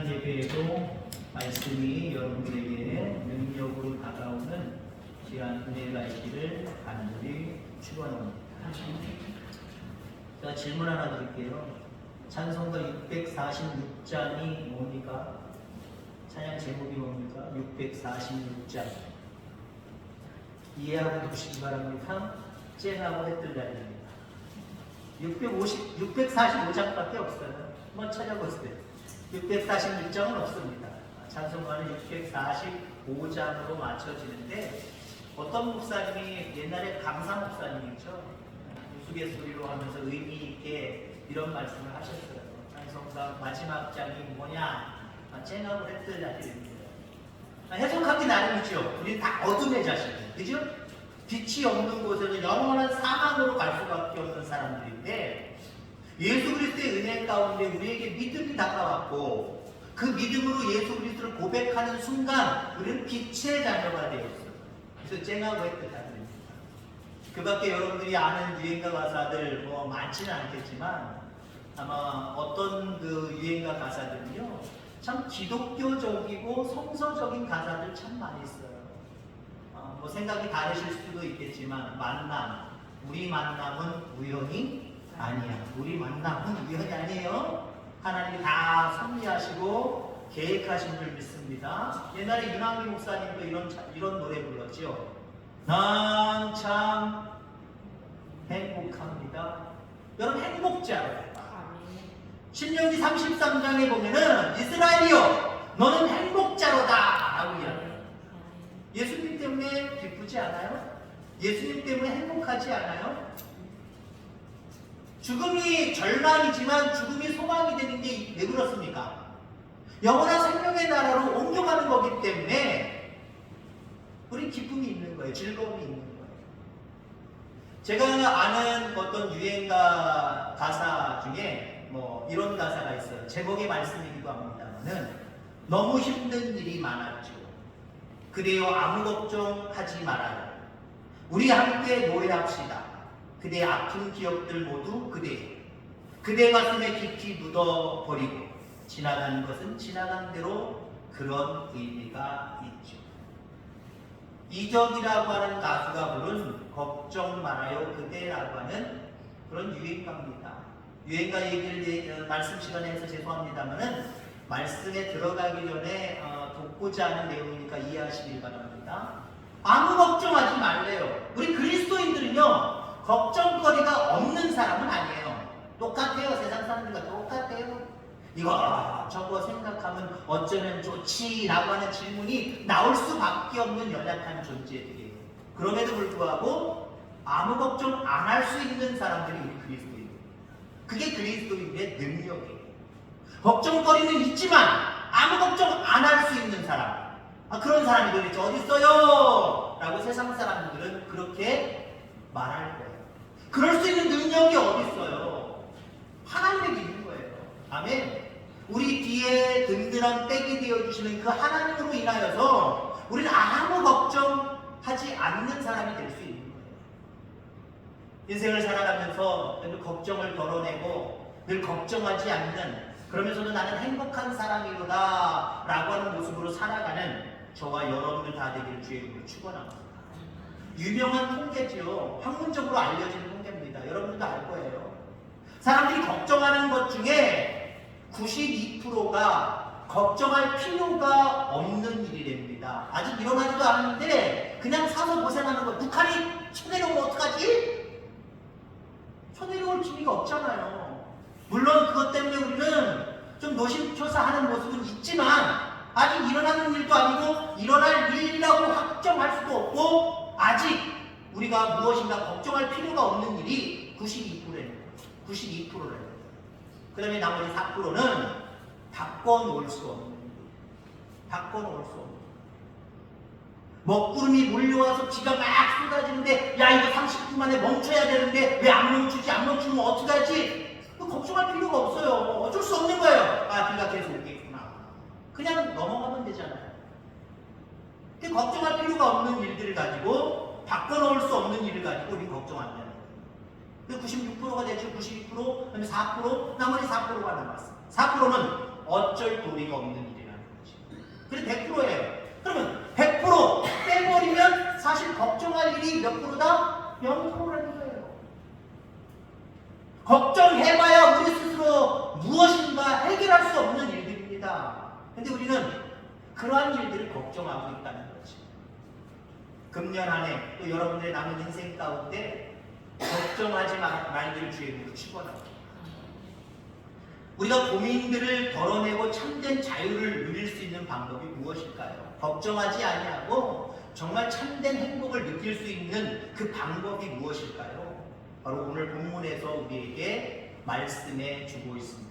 예배에도 말씀이 여러분들에게 능력으로 다가오는 귀한 은혜가 있기를 간절히 축원합니다. 자, 질문 하나 드릴게요. 찬송가 646장이 뭡니까? 찬양 제목이 뭡니까? 646장. 이해하고 보시기 바랍니다. 쨍하고 해뜰 날입니다. 645장밖에 없어요. 한번 찾아보세요. 646장은 없습니다. 찬송가는 645장으로 맞춰지는데, 어떤 목사님이 옛날에 강사 목사님이죠. 우스갯소리로 하면서 의미 있게 이런 말씀을 하셨어요. 찬송가 마지막 장이 뭐냐? 쨍하고 해뜰 날입니다. 해석하기 나름이죠. 우리는 다 어둠의 자식이에요. 그죠? 빛이 없는 곳에는 영원한 사망으로 갈 수밖에 없는 사람들인데, 예수 그리스도의 은혜 가운데 우리에게 믿음이 다가왔고, 그 믿음으로 예수 그리스도를 고백하는 순간 우리는 빛의 자녀가 되었어요. 그래서 쨍하고 해뜰 날입니다. 그 밖에 여러분들이 아는 유행가 가사들 뭐 많지는 않겠지만, 아마 어떤 그 유행가 가사들은요, 참 기독교적이고 성서적인 가사들 참 많이 써요. 뭐 생각이 다르실 수도 있겠지만, 만남, 우리 만남은 우연이 아니야. 우리 만남은 우연이 아니에요. 하나님이 다 섭리하시고 계획하신 줄 믿습니다. 옛날에 윤학기 목사님도 이런 노래 불렀죠. 난 참 행복합니다. 여러분, 행복자예요. 신명기 33장에 보면은 이스라엘이여 너는 행복자로다 라고 이야기해요. 예수님 때문에 기쁘지 않아요? 예수님 때문에 행복하지 않아요? 죽음이 절망이지만 죽음이 소망이 되는 게 왜 그렇습니까? 영원한 생명의 나라로 옮겨가는 거기 때문에 우리 기쁨이 있는 거예요. 즐거움이 있는 거예요. 제가 아는 어떤 유행가 가사 중에 뭐 이런 가사가 있어요. 제목의 말씀이기도 합니다만은, 너무 힘든 일이 많았죠. 그래요, 아무 걱정하지 말아요. 우리 함께 노래합시다. 그대의 아픈 기억들 모두 그대 가슴에 깊이 묻어버리고, 지나가는 것은 지나간 대로 그런 의미가 있죠. 이적이라고 하는 가수가 부른 걱정 말아요 그대라고 하는 그런 유행가입니다. 유행가 얘기를 말씀 시간에 해서 죄송합니다만은, 말씀에 들어가기 전에 돕고자 하는 내용이니까 이해하시길 바랍니다. 아무 걱정하지 말래요. 우리 그리스도인들은요, 걱정거리가 없는 사람은 아니에요. 똑같아요. 세상 사람들과 똑같아요. 이거 저거 생각하면 어쩌면 좋지 라고 하는 질문이 나올 수밖에 없는 연약한 존재들이에요. 그럼에도 불구하고 아무 걱정 안 할 수 있는 사람들이 우리 그리스도인이에요. 그게 그리스도인의 능력이에요. 걱정거리는 있지만 아무 걱정 안 할 수 있는 사람, 그런 사람이 도대체 어디 있어요? 라고 세상 사람들은 그렇게 말할 거예요. 그럴 수 있는 능력이 어디 있어요? 하나님에게 있는 거예요. 아멘. 우리 뒤에 든든한 백이 되어주시는 그 하나님으로 인하여서 우리는 아무 걱정하지 않는 사람이 될 수 있는 거예요. 인생을 살아가면서 늘 걱정을 덜어내고 늘 걱정하지 않는, 그러면서도 나는 행복한 사람이로다 라고 하는 모습으로 살아가는 저와 여러분들 다 되기를 주의 이름으로 축원합니다. 유명한 통계죠. 학문적으로 알려진 통계입니다. 여러분들도 알 거예요. 사람들이 걱정하는 것 중에 92%가 걱정할 필요가 없는 일이랍니다. 아직 일어나지도 않았는데 그냥 사서 고생하는 거. 북한이 쳐내려오면 어떡하지? 쳐내려올 기미가 없잖아요. 물론 그것 때문에 우리는 좀 노심초사하는 모습은 있지만, 아직 일어나는 일도 아니고 일어날 일이라고 확정할 수도 없고, 아직 우리가 무엇인가 걱정할 필요가 없는 일이 92%예요. 92%래요. 그 다음에 나머지 4%는 바꿔놓을 수 없는 일. 바꿔놓을 수 없는 일. 먹구름이 몰려와서 비가 막 쏟아지는데, 야 이거 30분 만에 멈춰야 되는데 왜 안 멈추지? 안 멈추면 어떡하지? 걱정할 필요가 없어요. 어쩔 수 없는 거예요. 비가 계속 오겠구나. 그냥 넘어가면 되잖아요. 근데 걱정할 필요가 없는 일들을 가지고, 바꿔놓을 수 없는 일을 가지고 우리 걱정한다는 거예요. 96%가 되죠. 92%, 그다음에 4%, 나머지 4%가 남았어요. 4%는 어쩔 도리가 없는 일이라는 거지. 그래서 100%예요. 그러면 100% 빼버리면 사실 걱정할 일이 몇 프로다? 0%라는 거예요. 걱정해봐야 우리 스스로 무엇인가 해결할 수 없는 일들입니다. 근데 우리는 그러한 일들을 걱정하고 있다는 거지. 금년 한 해 또 여러분들의 남은 인생 가운데 걱정하지 말기를 주의 이름으로 축원합니다. 우리가 고민들을 덜어내고 참된 자유를 누릴 수 있는 방법이 무엇일까요? 걱정하지 아니하고 정말 참된 행복을 느낄 수 있는 그 방법이 무엇일까요? 바로 오늘 본문에서 우리에게 말씀해 주고 있습니다.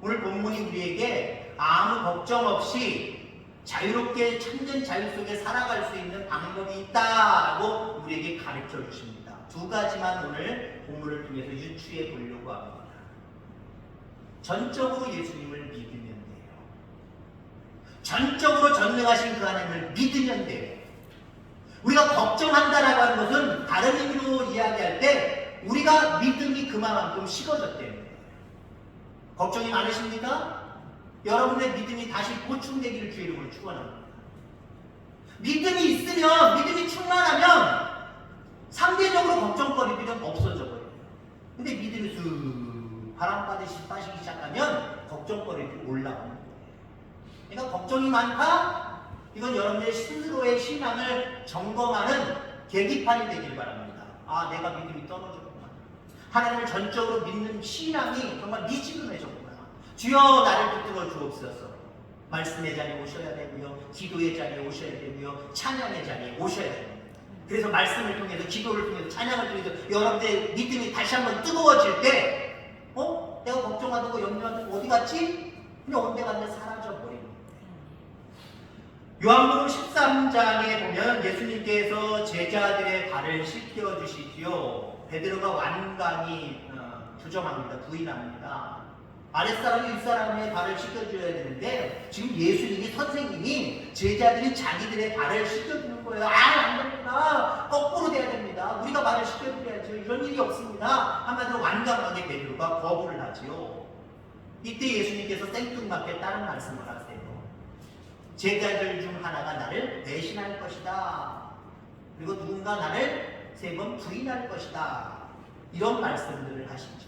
오늘 본문이 우리에게 아무 걱정 없이 자유롭게 참된 자유 속에 살아갈 수 있는 방법이 있다고 우리에게 가르쳐 주십니다. 두 가지만 오늘 본문을 통해서 유추해 보려고 합니다. 전적으로 예수님을 믿으면 돼요. 전적으로 전능하신 그 하나님을 믿으면 돼요. 우리가 걱정한다라고 하는 것은 다른 의미로 이야기할 때 우리가 믿음이 그만큼 식어졌대요. 걱정이 많으십니까? 여러분의 믿음이 다시 보충되기를 주의 이름으로 축원합니다. 믿음이 있으면, 믿음이 충만하면 상대적으로 걱정거리들은 없어져 버려요. 근데 믿음이 쑥 바람 빠지기 시작하면 걱정거리들이 올라오는 거예요. 그러니까 걱정이 많다? 이건 여러분의 스스로의 신앙을 점검하는 계기판이 되길 바랍니다. 아, 내가 믿음이 떨어졌구나. 하나님을 전적으로 믿는 신앙이 정말 미지근해졌구나. 주여 나를 붙들어 주옵소서. 말씀의 자리에 오셔야 되고요. 기도의 자리에 오셔야 되고요. 찬양의 자리에 오셔야 됩니다. 그래서 말씀을 통해서, 기도를 통해서, 찬양을 통해서 여러분의 믿음이 다시 한번 뜨거워질 때 내가 걱정하고 염려하고 어디 갔지? 근데 언제 갔는데 사라져버립니다. 요한복음 13장에 보면 예수님께서 제자들의 발을 씻겨주시지요. 베드로가 완강히 부정합니다. 부인합니다. 아랫사람이 윗사람의 발을 씻겨줘야 되는데 지금 예수님이, 선생님이 제자들이 자기들의 발을 씻겨주는 거예요. 안 됩니다. 거꾸로 돼야 됩니다. 우리가 발을 씻겨드려야죠. 이런 일이 없습니다. 한마디로 완강하게 베드로가 거부를 하지요. 이때 예수님께서 생뚱맞게 다른 말씀을 하세요. 제자들 중 하나가 나를 배신할 것이다. 그리고 누군가 나를 3번 부인할 것이다. 이런 말씀들을 하시죠.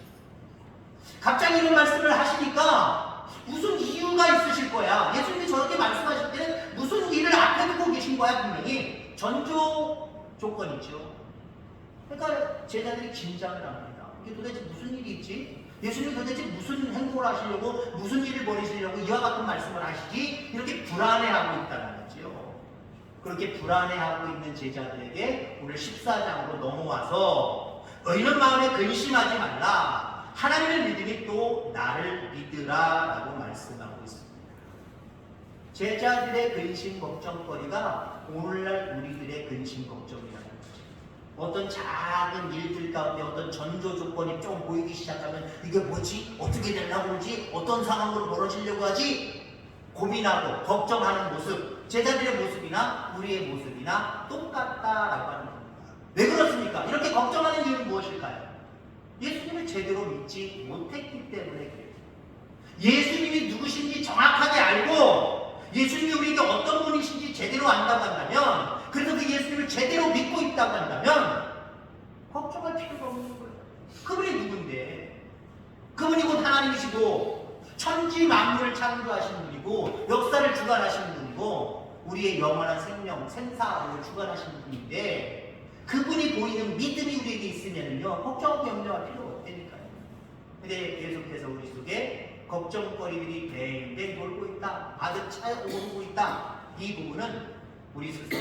갑자기 이런 말씀을 하시니까 무슨 이유가 있으실 거야. 예수님이 저렇게 말씀하실 때는 무슨 일을 앞에 두고 계신 거야. 분명히 전조 조건이죠. 그러니까 제자들이 긴장을 합니다. 이게 도대체 무슨 일이 있지? 예수님이 도대체 무슨 행동을 하시려고, 무슨 일을 벌이시려고 이와 같은 말씀을 하시지? 이렇게 불안해하고 있다는 거죠. 그렇게 불안해하고 있는 제자들에게 오늘 14장으로 넘어와서 너희는 마음에 근심하지 말라. 하나님의 믿음이 또 나를 믿으라 라고 말씀하고 있습니다. 제자들의 근심 걱정거리가 오늘날 우리들의 근심 걱정이라는 거죠. 어떤 작은 일들 가운데 어떤 전조 조건이 좀 보이기 시작하면 이게 뭐지? 어떻게 되려고 그러지? 어떤 상황으로 벌어지려고 하지? 고민하고 걱정하는 모습, 제자들의 모습이나 우리의 모습이나 똑같다라고 하는 겁니다. 왜 그렇습니까? 이렇게 걱정하는 이유는 무엇일까요? 예수님을 제대로 믿지 못했기 때문에 그래요. 예수님이 누구신지 정확하게 알고 예수님이 우리에게 어떤 분이신지 제대로 안다고 한다면, 그래서 그 예수님을 제대로 믿고 있다고 한다면 걱정할 필요가 없는 거예요. 그분이 누군데? 그분이 곧 하나님이시고 천지 만물을 창조하신 분이고 역사를 주관하시는 분이고 우리의 영원한 생명, 생사를 주관하시는 분인데, 그분이 보이는 믿음이 우리에게 있으면요 걱정하고 염려할 필요가 없다니까요. 근데 계속해서 우리 속에 걱정거리들이 뱅뱅 돌고 있다, 가득 차오르고 있다. 이 부분은 우리 스스로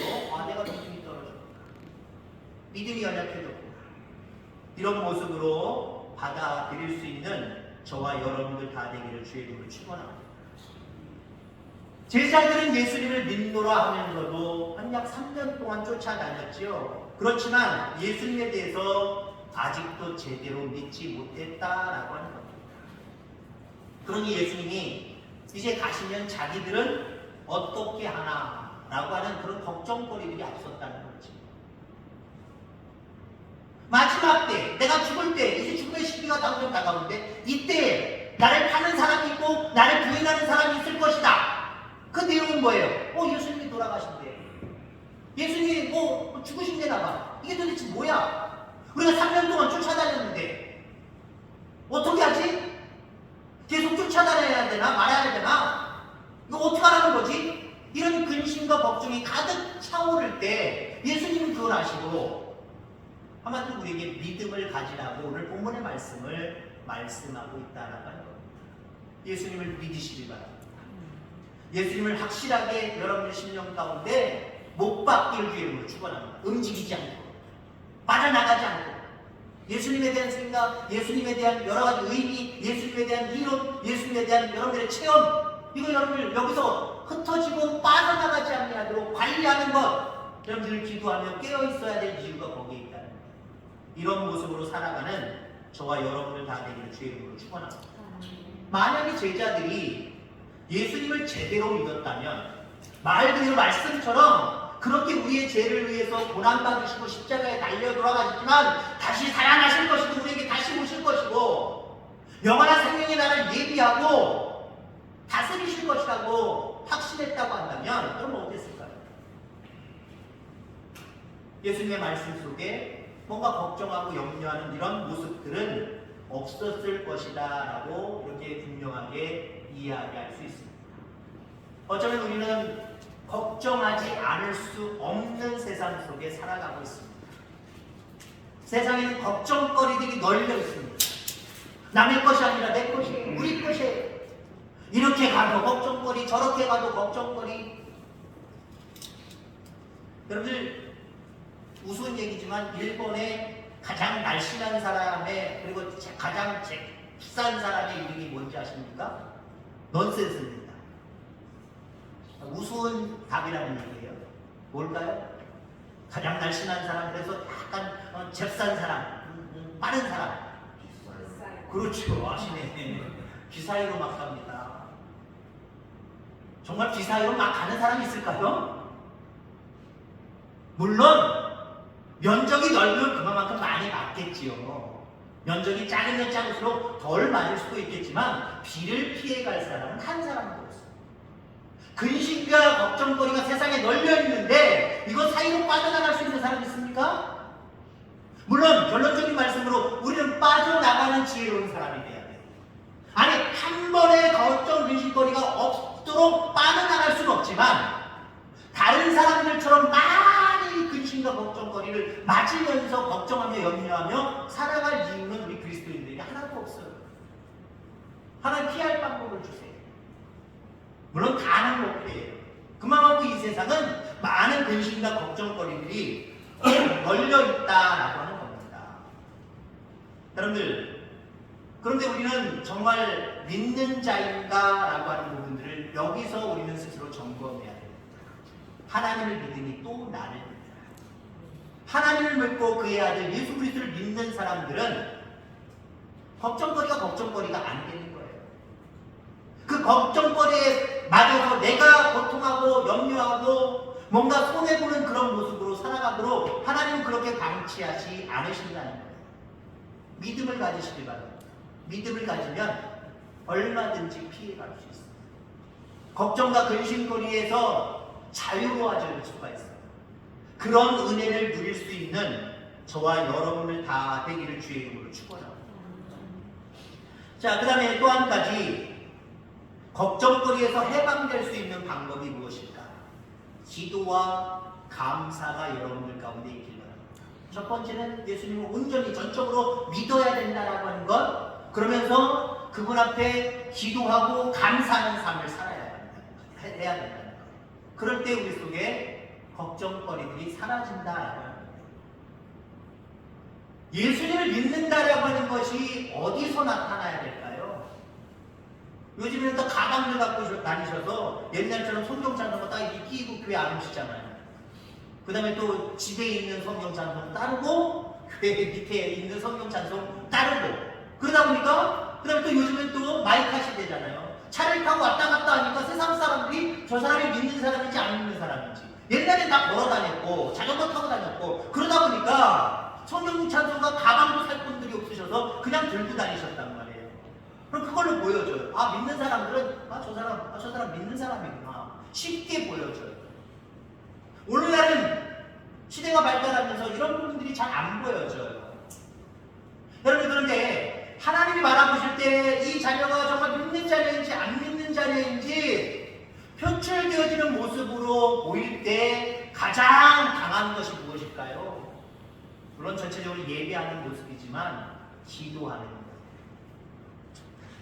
내가 믿음이 떨어졌구나, 믿음이 연약해졌구나, 이런 모습으로 받아들일 수 있는 저와 여러분들 다 되기를 주의 이름으로 축원합니다. 제자들은 예수님을 믿노라 하면서도 한 약 3년 동안 쫓아다녔지요. 그렇지만 예수님에 대해서 아직도 제대로 믿지 못했다라고 하는 겁니다. 그러니 예수님이 이제 가시면 자기들은 어떻게 하나라고 하는 그런 걱정거리들이 앞섰다는 거지. 마지막 때, 내가 죽을 때, 이제 죽음의 시기가 다가오는데 이때 나를 파는 사람이 있고 나를 부인하는 사람이 있을 것이다. 그 내용은 뭐예요? 예수님이 돌아가신대. 예수님이 죽으신대나 봐. 이게 도대체 뭐야? 우리가 3년 동안 쫓아다녔는데 어떻게 하지? 계속 쫓아다녀야 되나 말아야 되나? 이거 어떻게 하라는 거지? 이런 근심과 걱정이 가득 차오를 때 예수님은 그걸 아시고 한마디로 우리에게 믿음을 가지라고 오늘 본문의 말씀을 말씀하고 있다는 겁니다. 예수님을 믿으시기 바랍니다. 예수님을 확실하게 여러분의 심령 가운데 못 바뀔 기회로 축원합니다. 움직이지 않고 빠져나가지 않고 예수님에 대한 생각, 예수님에 대한 여러 가지 의미, 예수님에 대한 이론, 예수님에 대한 여러분들의 체험, 이거 여러분들 여기서 흩어지고 빠져나가지 않도록 관리하는 것, 여러분들 기도하며 깨어 있어야 될 이유가 거기에 있다는 거예요. 이런 모습으로 살아가는 저와 여러분을 다 되기를 주의 이름으로 축원합니다. 만약에 제자들이 예수님을 제대로 믿었다면 말 그대로 말씀처럼 그렇게 우리의 죄를 위해서 고난받으시고 십자가에 달려 돌아가셨지만 다시 살아나실 것이고 우리에게 다시 오실 것이고 영원한 생명의 날을 예비하고 다스리실 것이라고 확신했다고 한다면 그러면 어땠을까요? 예수님의 말씀 속에 뭔가 걱정하고 염려하는 이런 모습들은 없었을 것이다 라고 이렇게 분명하게 이야기할 수 있습니다. 어쩌면 우리는 걱정하지 않을 수 없는 세상 속에 살아가고 있습니다. 세상에는 걱정거리들이 널려 있습니다. 남의 것이 아니라 내 것이에요. 우리 것이에요. 이렇게 가도 걱정거리, 저렇게 가도 걱정거리. 여러분들 우스운 얘기지만 일본의 가장 날씬한 사람의 그리고 가장 비싼 사람의 이름이 뭔지 아십니까? 넌센스입니다. 우스운 답이라는 얘기예요. 뭘까요? 가장 날씬한 사람, 그래서 약간 잽싼 사람, 빠른 사람. 그렇죠. 아시네. 기사회로 막 갑니다. 정말 기사회로 막 가는 사람이 있을까요? 물론 면적이 넓으면 그만큼 많이 맞겠지요. 면적이 작으면 작을수록 덜 맞을 수도 있겠지만 비를 피해갈 사람은 한 사람도 없어요. 근심과 걱정거리가 세상에 널려 있는데 이거 사이로 빠져나갈 수 있는 사람이 있습니까? 물론 결론적인 말씀으로 우리는 빠져나가는 지혜로운 사람이 돼야 돼요. 아니 한 번의 걱정 근심거리가 없도록 빠져나갈 수는 없지만 다른 사람들처럼 많이 근심과 걱정거리를 맞으면서 걱정하며 염려하며 살아갈 이유는 우리 그리스도인들에게 하나도 없어요. 하나님 피할 방법을 주세요. 물론 다 하는 목표예요. 그만큼 이 세상은 많은 근심과 걱정거리들이 널려있다라고 하는 겁니다. 여러분들, 그런데 우리는 정말 믿는 자인가 라고 하는 부분들을 여기서 우리는 스스로 점검해야 됩니다. 하나님을 믿으니 또 나를 믿으라. 하나님을 믿고 그의 아들 예수 그리스도를 믿는 사람들은 걱정거리가 안 되는 거예요. 그 걱정거리에 맞아서 내가 고통하고 염려하고 뭔가 손해보는 그런 모습으로 살아가도록 하나님은 그렇게 방치하지 않으신다는 거예요. 믿음을 가지시길 바랍니다. 믿음을 가지면 얼마든지 피해갈 수 있어요. 걱정과 근심거리에서 자유로워질 수가 있어요. 그런 은혜를 누릴 수 있는 저와 여러분을 다 되기를 주의 이름으로 축원합니다. 자, 그 다음에 또 한 가지 걱정거리에서 해방될 수 있는 방법이 무엇일까? 기도와 감사가 여러분들 가운데 있길 바랍니다. 첫 번째는 예수님을 온전히 전적으로 믿어야 된다라고 하는 것, 그러면서 그분 앞에 기도하고 감사하는 삶을 해야 된다는 것. 그럴 때 우리 속에 걱정거리들이 사라진다라고 하는 거예요. 예수님을 믿는다라고 하는 것이 어디서 나타나야 될까요? 요즘에는 또 가방을 갖고 다니셔서 옛날처럼 성경 찬송을 딱 이렇게 끼고 교회 안 오시잖아요. 그 다음에 또 집에 있는 성경 찬송 따르고 교회 밑에 있는 성경 찬송 따르고 그러다 보니까 그 다음에 또 요즘은 또 마이크 시대잖아요. 차를 타고 왔다 갔다 하니까 세상 사람들이 저 사람이 믿는 사람인지 안 믿는 사람인지 옛날엔 다 걸어 다녔고 자전거 타고 다녔고 그러다 보니까 성경 찬송과 가방도 살 분들이 없으셔서 그냥 들고 다니셨단 말이에요. 그럼 그걸로 보여줘요. 아, 믿는 사람들은 저 사람 믿는 사람이구나. 쉽게 보여줘요. 오늘날은 시대가 발달하면서 이런 부분들이 잘 안 보여져요. 여러분, 그런데 하나님이 바라보실 때 이 자녀가 정말 믿는 자녀인지 안 믿는 자녀인지 표출되어지는 모습으로 보일 때 가장 강한 것이 무엇일까요? 물론 전체적으로 예배하는 모습이지만 기도하는 것.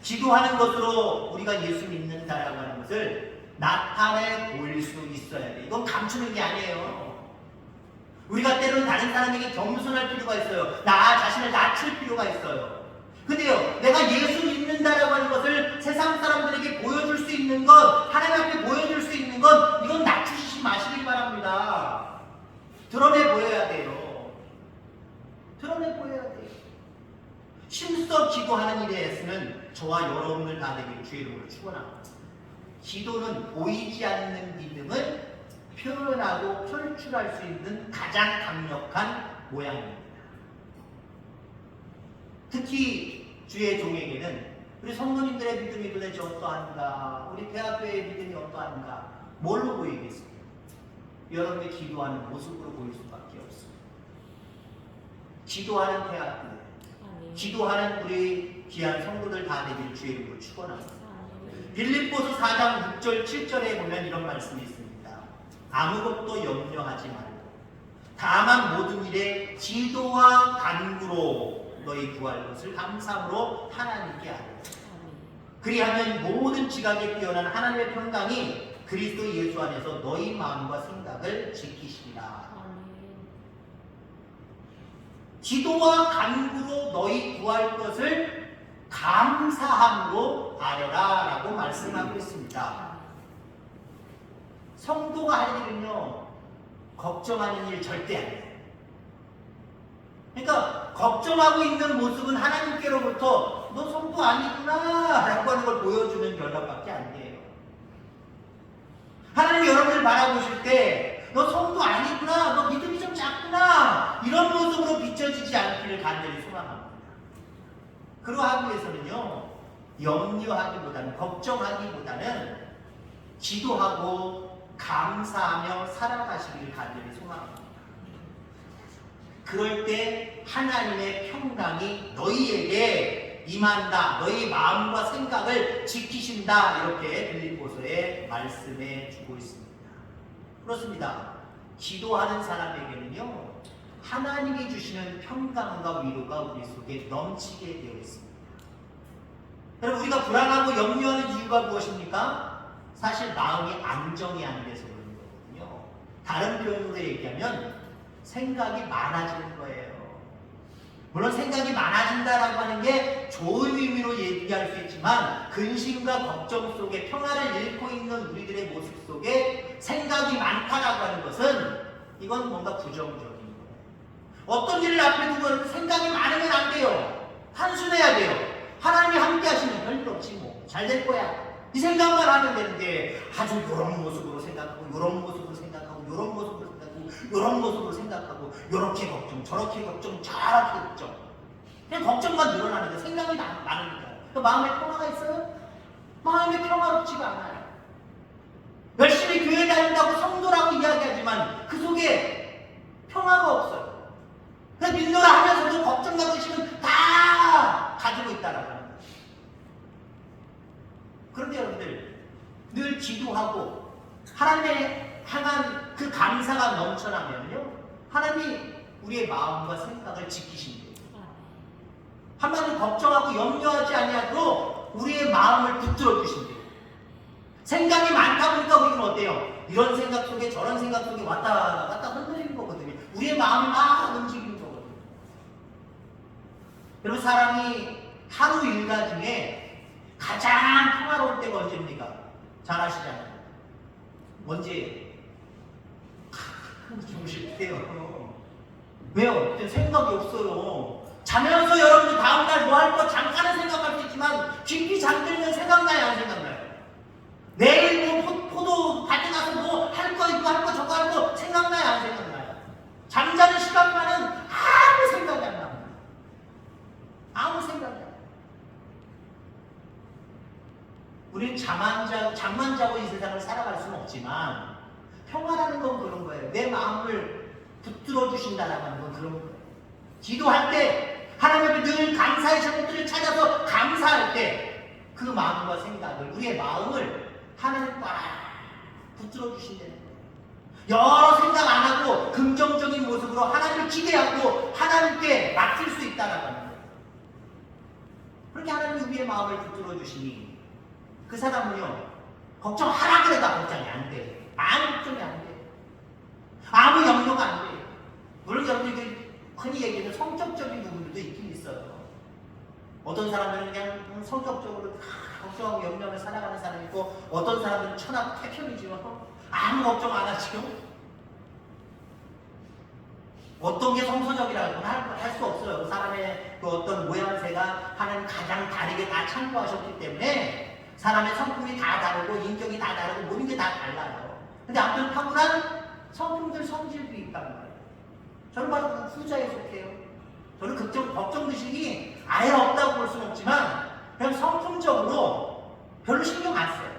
기도하는 것으로 우리가 예수 믿는다라고 하는 것을 나타내 보일 수 있어야 돼. 이건 감추는 게 아니에요. 우리가 때로는 다른 사람에게 겸손할 필요가 있어요. 나 자신을 낮출 필요가 있어요. 근데요, 내가 예수 믿는다라고 하는 것을 세상 사람들에게 보여줄 수 있는 것, 하나님 앞에 보여줄 수 있는 것, 이건 낮추시지 마시길 바랍니다. 드러내 보여야 돼요. 드러내 보여야 돼요. 힘써 기도하는 일에서는 저와 여러분을 다 되길 주의 이름으로 축원합니다. 기도는 보이지 않는 믿음을 표현하고 표출할 수 있는 가장 강력한 모양입니다. 특히 주의 종에게는 우리 성도님들의 믿음이 도대체 어떠한가, 우리 대학교의 믿음이 어떠한가, 뭘로 보이겠습니까? 여러분의 기도하는 모습으로 보일 수밖에 없습니다. 기도하는 대학교, 기도하는 우리 귀한 성도들 다 되길 주의 이름으로 축원합니다. 빌립보서 4장 6절 7절에 보면 이런 말씀이 있습니다. 아무것도 염려하지 말고 다만 모든 일에 기도와 간구로 너희 구할 것을 감사함으로 하나님께 하라. 그리하면 모든 지각에 뛰어난 하나님의 평강이 그리스도 예수 안에서 너희 마음과 생각을 지키시리라. 기도와 간구로 너희 구할 것을 감사함으로 아뢰라 라고 말씀하고 있습니다. 성도가 할 일은요, 걱정하는 일 절대 안 해요. 그러니까 걱정하고 있는 모습은 하나님께로부터 너 성도 아니구나 라고 하는 걸 보여주는 결과밖에 안 돼요. 하나님이 여러분을 바라보실 때 너 성도 아니구나, 너 믿음이 좀 작구나, 이런 모습으로 비춰지지 않기를 간절히 소망합니다. 그러하기 위해서는요, 염려하기보다는, 걱정하기보다는 기도하고 감사하며 살아가시기를 간절히 소망합니다. 그럴 때 하나님의 평강이 너희에게 임한다, 너희 마음과 생각을 지키신다, 이렇게 빌립보서의 말씀해 주고 있습니다. 그렇습니다. 기도하는 사람에게는요, 하나님이 주시는 평강과 위로가 우리 속에 넘치게 되어 있습니다. 여러분, 우리가 불안하고 염려하는 이유가 무엇입니까? 사실 마음이 안정이 안 돼서 그런 거거든요. 다른 표현으로 얘기하면 생각이 많아지는 거예요. 물론 생각이 많아진다라고 하는 게 좋은 의미로 얘기할 수 있지만 근심과 걱정 속에 평화를 잃고 있는 우리들의 모습 속에 생각이 많다라고 하는 것은 이건 뭔가 부정적인 거예요. 어떤 일을 앞에 두고 생각이 많으면 안 돼요. 단순해야 돼요. 하나님이 함께 하시면 별일 없지 뭐. 잘 될 거야. 이 생각만 하면 되는데 아주 이런 모습으로 생각하고 이런 모습으로 생각하고 이런 모습으로 생각하고 이런 모습으로 생각하고 이렇게 걱정 저렇게 걱정 저렇게 걱정 그냥 걱정만 늘어나는데 생각이 많으니까 마음에 평화가 있어요? 마음에 평화롭지가 않아요. 열심히 교회 다닌다고 성도라고 이야기하지만 그 속에 평화가 없어요. 그래서 믿노라 하면서도 걱정과 근심은 다 가지고 있다라고 합니다. 그런데 여러분들 늘 기도하고 하나님의 향한 그 감사가 넘쳐나면요, 하나님이 우리의 마음과 생각을 지키신대요. 한마디로 걱정하고 염려하지 아니하도록 우리의 마음을 붙들어 주신대요. 생각이 많다 보니까 우리는 어때요? 이런 생각 속에 저런 생각 속에 왔다 갔다 흔들리는 거거든요. 우리의 마음이 막 움직이는 거거든요. 여러분, 사람이 하루 일과 중에 가장 평화로울 때가 언제입니까? 잘 아시잖아요. 언제? 주무실 때요. 왜요? 생각이 없어요. 자면서 여러분들 다음날 뭐 할 거 잠깐은 생각할 수 있지만 깊이 잠들면 생각나요, 안 생각나요? 내일 뭐 포도 밭에 가서 뭐 할 거 이거 할 거 저거 할 거 생각나요, 안 생각나요? 잠자는 시간만은 아무 생각이 안 납니다. 아무 생각이 안 나요. 없지만 평화라는 건 그런 거예요. 내 마음을 붙들어 주신다라는 건 그런 거예요. 기도할 때 하나님 앞에 늘 감사의 제목들을 찾아서 감사할 때 그 마음과 생각을, 우리의 마음을 하나님 꽉 붙들어 주신다는 거예요. 여러 생각 안 하고 긍정적인 모습으로 하나님을 기대하고 하나님께 맡길 수 있다는 거예요. 그렇게 하나님이 우리의 마음을 붙들어 주시니 그 사람은요, 걱정하라 그래도 걱정이 안 돼. 아무 걱정이 안 돼. 아무 염려가 안 돼. 물론 여러분들이 흔히 얘기하는 성격적인 부분들도 있긴 있어요. 어떤 사람들은 그냥 성격적으로 걱정하고 염려하며 살아가는 사람이 있고, 어떤 사람들은 천하태평이지요. 아무 걱정 안 하지요. 어떤 게 성서적이라고는 할 수 없어요. 그 사람의 그 어떤 모양새가 하나님 가장 다르게 다 창조하셨기 때문에 사람의 성품이 다 다르고 인격이 다 다르고 모든 게 다 달라요. 근데 아무튼 탁월한 성품들, 성질도 있단 말이에요. 저는 바로 그 후자에 속해요. 저는 걱정의식이 아예 없다고 볼 수는 없지만 그냥 성품적으로 별로 신경 안 써요.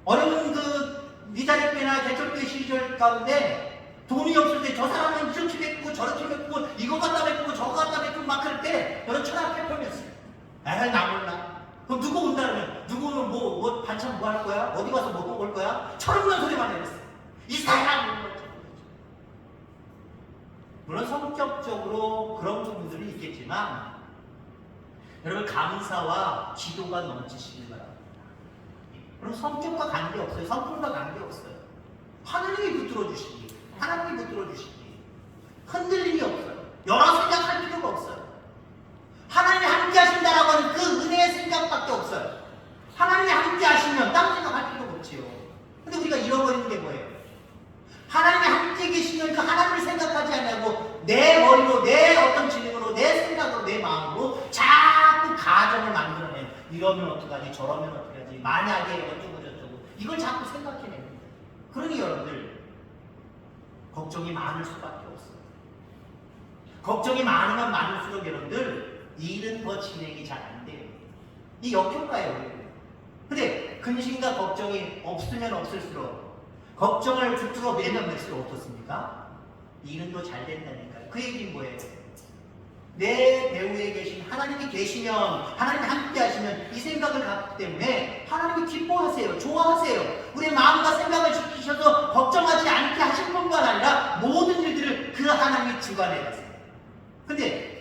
어려운 그 미자립배나 개척교회 시절 가운데 돈이 없을 때 저 사람은 이렇게 뱉고 저렇게 뱉고 이거 갖다 뱉고 저거 갖다 뱉고 막 그럴 때 저는 천하태평이었어요. 에이, 나 몰라. 그럼 누구 온다 그러면 누구는 뭐 반찬 뭐 할 거야? 어디 가서 뭐 먹을 거야? 철없는 소리만 해봤어요. 이 사람! 물론 성격적으로 그런 부분들이 있겠지만 여러분, 감사와 기도가 넘치시길 바랍니다. 그럼 성격과 관계없어요. 성품과 관계없어요. 하나님이 붙들어 주시기, 하나님이 붙들어 주시기, 흔들림이 없어요. 여러 생각할 필요가 없어요. 하나님이 함께 하신다라고 하는 그 은혜의 생각밖에 없어요. 하나님이 함께 하시면 딴 생각할 필요가 없지요. 근데 우리가 잃어버리는 게 뭐예요? 하나님이 함께 계시면 그 하나님을 생각하지 않냐고 내 머리로, 내 어떤 지능으로, 내 생각으로, 내 마음으로 자꾸 가정을 만들어내. 이러면 어떡하지, 저러면 어떡하지, 만약에 어쩌고 저쩌고 이걸 자꾸 생각해냅니다. 그러니 여러분들 걱정이 많을 수밖에 없어요. 걱정이 많으면 많을수록 여러분들 일은 더 진행이 잘 안 돼요. 이 역효과예요. 근데 근심과 걱정이 없으면 없을수록, 걱정을 붙들어 매면 맬수록 어떻습니까? 일은 더 잘 된다니까요. 그 얘기는 뭐예요? 내 배후에 계신 하나님이 계시면, 하나님이 함께 하시면 이 생각을 갖기 때문에 하나님이 기뻐하세요. 좋아하세요. 우리의 마음과 생각을 지키셔서 걱정하지 않게 하실 뿐만 아니라 모든 일들을 그 하나님이 주관해 가세요. 근데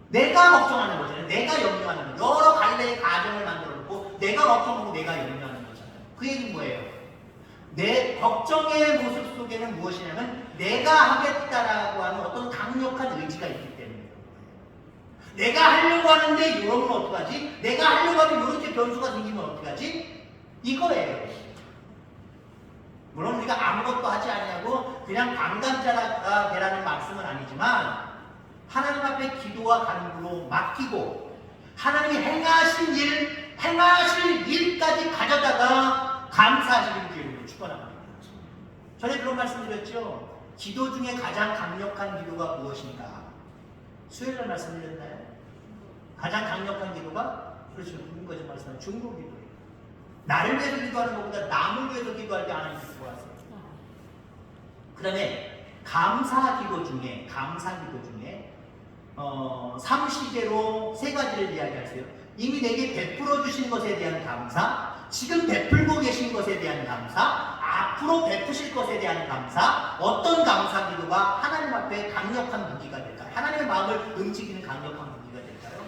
내가 걱정하는 거잖아요. 내가 염려하는 거. 여러 갈래의 가정을 만들어 놓고 내가 걱정하고 내가 염려하는 거잖아요. 그 얘기는 뭐예요? 내 걱정의 모습 속에는 무엇이냐면 내가 하겠다라고 하는 어떤 강력한 의지가 있기 때문이에요. 내가 하려고 하는데 이러면 어떡하지? 내가 하려고 하면 이렇게 변수가 생기면 어떡하지? 이거예요. 물론 우리가 아무것도 하지 않냐고 그냥 방관자가 되라는 말씀은 아니지만, 하나님 앞에 기도와 간구로 맡기고 하나님이 행하실 일까지 가져다가 감사하시는 기회를 축원합니다. 전에 그런 말씀드렸죠. 기도 중에 가장 강력한 기도가 무엇인가? 수요일날 말씀드렸나요? 가장 강력한 기도가, 그렇죠, 누군 거죠? 말씀하신 중보 기도예요. 나를 위해서 기도하는 것보다 남을 위해서 기도할 때 하나님 기도하세요. 그 다음에 감사 기도 중에 삼시제로 세 가지를 이야기하세요. 이미 내게 베풀어 주신 것에 대한 감사, 지금 베풀고 계신 것에 대한 감사, 앞으로 베푸실 것에 대한 감사. 어떤 감사 기도가 하나님 앞에 강력한 무기가 될까요? 하나님의 마음을 움직이는 강력한 무기가 될까요?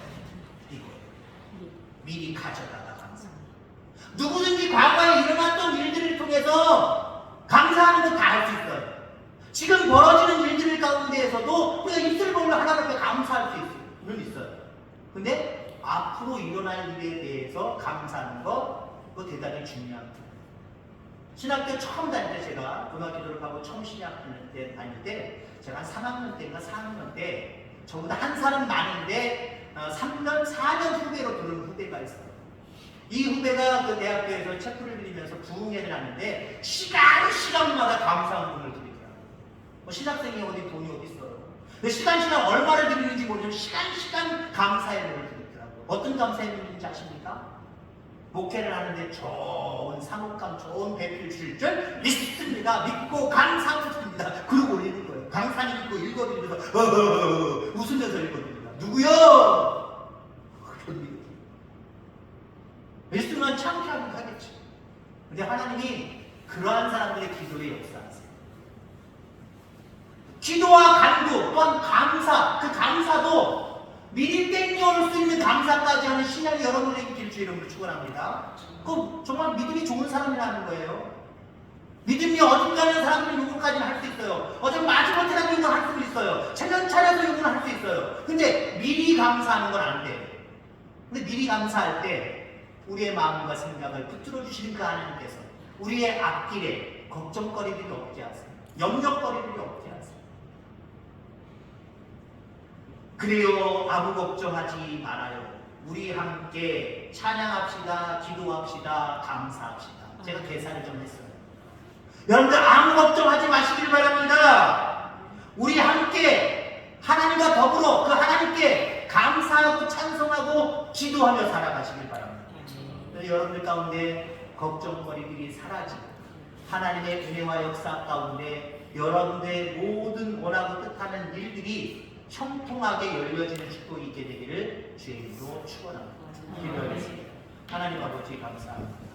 이거예요. 미리 가져다가 감사. 누구든지 과거에 일어났던 일들을 통해서 감사하는 건 다 할 수 있어요. 지금 벌어지는 일들 가운데에서도 우리가 입술 벌려 하나님 앞에 감사할 수 있어요. 근데 앞으로 일어날 일에 대해서 감사하는 거, 그거 대단히 중요합니다. 신학교 처음 다닐 때, 제가 고등학교 졸업하고 처음 신학 다닐 때 제가 한 3학년 때인가 4학년 때 저보다 한 살은 많은데 3년, 4년 후배로 들어온 후배가 있어요. 이 후배가 그 대학교에서 체프를 드리면서 부흥회를 하는데 시간마다 감사한 돈을 드리더라고요. 뭐 신학생이 어디 돈이 어디 있어요. 시간 얼마를 드리는지 모르지만 시간 감사의 돈을 드리더라고요. 어떤 감사의 돈인지 아십니까? 목회를 하는데 좋은 사목감, 좋은 배필 줄 줄 믿습니다. 믿고 감사합니다. 그러고 올리는 거예요. 강사님 믿고 읽어드리면서 웃으면서 읽어드립니다. 누구요? 믿으면 창피하기도 하겠죠. 근데 하나님이 그러한 사람들의 기도에 역사하세요. 기도와 간구 또한 감사, 그 감사도 미리 땡겨올 수 있는 감사까지 하는 신앙이 여러분에게 있길 주 이름으로 축원합니다. 그 정말 믿음이 좋은 사람이라는 거예요. 믿음이 어딘가는 사람들이 요구까지는 할 수 있어요. 어쩌면 마지못해라도 요구는 할 수 있어요. 천년 차려서 요구는 할 수 있어요. 근데 미리 감사하는 건 안 돼요. 근데 미리 감사할 때 우리의 마음과 생각을 붙들어 주시는 그 하나님께서 우리의 앞길에 걱정거리들이 없게 하세요. 염려거리들이 없게 하세요. 그래요, 아무 걱정하지 말아요. 우리 함께 찬양합시다, 기도합시다, 감사합시다. 제가 대사를 좀 했어요. 여러분들 아무 걱정하지 마시길 바랍니다. 우리 함께 하나님과 더불어 그 하나님께 감사하고 찬송하고 기도하며 살아가시길 바랍니다. 여러분들 가운데 걱정거리들이 사라지고 하나님의 은혜와 역사 가운데 여러분들의 모든 원하고 뜻하는 일들이 형통하게 열려지는 축복이 있게 되기를 주의 이름으로 축원합니다. 기도하겠습니다. 하나님 아버지 감사합니다.